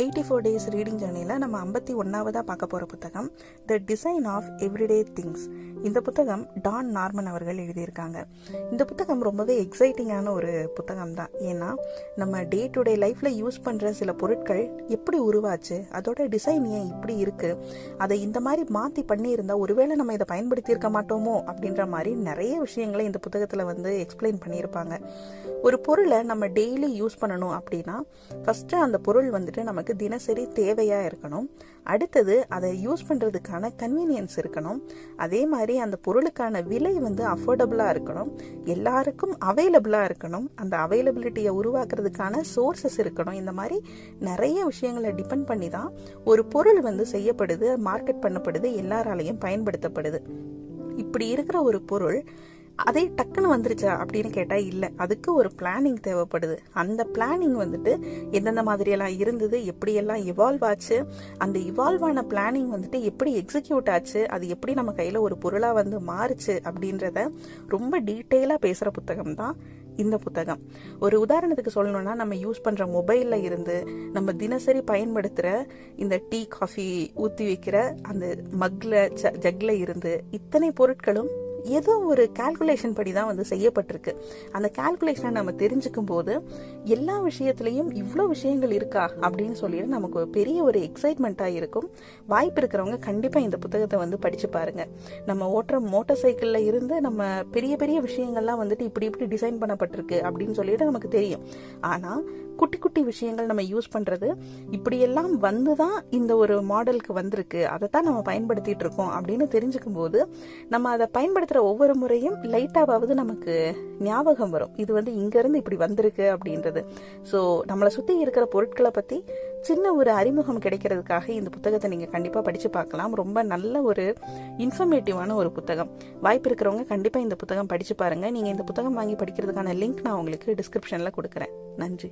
84 days reading ஜர்னியில் நம்ம 51ஆவதாக பார்க்க போகிற புத்தகம் the design of everyday things. இந்த புத்தகம் டான் நார்மன் அவர்கள் எழுதியிருக்காங்க. இந்த புத்தகம் ரொம்பவே எக்ஸைட்டிங்கான ஒரு புத்தகம் தான். ஏன்னா நம்ம டே டு டே லைஃப்பில் யூஸ் பண்ணுற சில பொருட்கள் எப்படி உருவாச்சு, அதோட டிசைன் ஏன் இப்படி இருக்குது, அதை இந்த மாதிரி மாற்றி பண்ணியிருந்தால் ஒருவேளை நம்ம இதை பயன்படுத்தியிருக்க மாட்டோமோ அப்படின்ற மாதிரி நிறைய விஷயங்களை இந்த புத்தகத்தில் எக்ஸ்பிளைன் பண்ணியிருப்பாங்க. ஒரு பொருளை நம்ம டெய்லி யூஸ் பண்ணணும் அப்படின்னா ஃபஸ்ட்டு அந்த பொருள் நமக்கு தினசரி தேவையா இருக்கணும். அடுத்தது அதை யூஸ் பண்றதுக்கான கன்வீனியன்ஸ் இருக்கணும். அதே மாதிரி அந்த பொருளுக்கான விலை அஃபோர்டபுளா இருக்கணும், எல்லாருக்கும் அவைலபிளா இருக்கணும், அந்த அவைலபிலிட்டியை உருவாக்குறதுக்கான சோர்சஸ் இருக்கணும். இந்த மாதிரி நிறைய விஷயங்களை டிபெண்ட் பண்ணி தான் ஒரு பொருள் செய்யப்படுது, மார்க்கெட் பண்ணப்படுது, எல்லாராலையும் பயன்படுத்தப்படுது. இப்படி இருக்கிற ஒரு பொருள் அதே டக்குன்னு வந்துருச்சா அப்படின்னு கேட்டால் இல்லை, அதுக்கு ஒரு பிளானிங் தேவைப்படுது. அந்த பிளானிங் எந்தெந்த மாதிரியெல்லாம் இருந்தது, எப்படியெல்லாம் இவால்வ் ஆச்சு, அந்த இவால்வ் ஆன பிளானிங் எப்படி எக்ஸிக்யூட் ஆச்சு, அது எப்படி நம்ம கையில் ஒரு பொருளாக மாறுச்சு அப்படின்றத ரொம்ப டீட்டெயிலாக பேசுகிற புத்தகம் தான் இந்த புத்தகம். ஒரு உதாரணத்துக்கு சொல்லணும்னா, நம்ம யூஸ் பண்ணுற மொபைலில் இருந்து நம்ம தினசரி பயன்படுத்துகிற இந்த டீ காஃபி ஊற்றி வைக்கிற அந்த ஜக்ல இருந்து இத்தனை பொருட்களும் ஏதோ ஒரு கால்குலேஷன் படி தான் செய்யப்பட்டிருக்கு. அந்த கால்குலேஷனை நம்ம தெரிஞ்சுக்கும் போது எல்லா விஷயத்திலையும் இவ்வளோ விஷயங்கள் இருக்கா அப்படின்னு சொல்லிட்டு நமக்கு ஒரு பெரிய ஒரு எக்ஸைட்மெண்ட்டாக இருக்கும். வாய்ப்பு இருக்கிறவங்க கண்டிப்பாக இந்த புத்தகத்தை படிச்சு பாருங்க. நம்ம ஓட்டுற மோட்டார் சைக்கிளில் இருந்து நம்ம பெரிய பெரிய விஷயங்கள்லாம் இப்படி இப்படி டிசைன் பண்ணப்பட்டிருக்கு அப்படின்னு சொல்லிட்டு நமக்கு தெரியும். ஆனால் குட்டி குட்டி விஷயங்கள் நம்ம யூஸ் பண்ணுறது இப்படியெல்லாம் தான் இந்த ஒரு மாடலுக்கு வந்திருக்கு, அதை தான் நம்ம பயன்படுத்திட்டு இருக்கோம் அப்படின்னு தெரிஞ்சுக்கும் போது நம்ம அதை பயன்படுத்துகிற ஒவ்வொரு முறையும் லைட்டாவது நமக்கு ஞாபகம் வரும், இது இங்கேருந்து இப்படி வந்திருக்கு அப்படின்றது. ஸோ நம்மளை சுற்றி இருக்கிற பொருட்களை பற்றி சின்ன ஒரு அறிமுகம் கிடைக்கிறதுக்காக இந்த புத்தகத்தை நீங்கள் கண்டிப்பாக படித்து பார்க்கலாம். ரொம்ப நல்ல ஒரு இன்ஃபர்மேட்டிவான ஒரு புத்தகம். வாய்ப்பு இருக்கிறவங்க கண்டிப்பாக இந்த புத்தகம் படித்து பாருங்கள். நீங்கள் இந்த புத்தகம் வாங்கி படிக்கிறதுக்கான லிங்க் நான் உங்களுக்கு டிஸ்கிரிப்ஷனில் கொடுக்குறேன். நன்றி.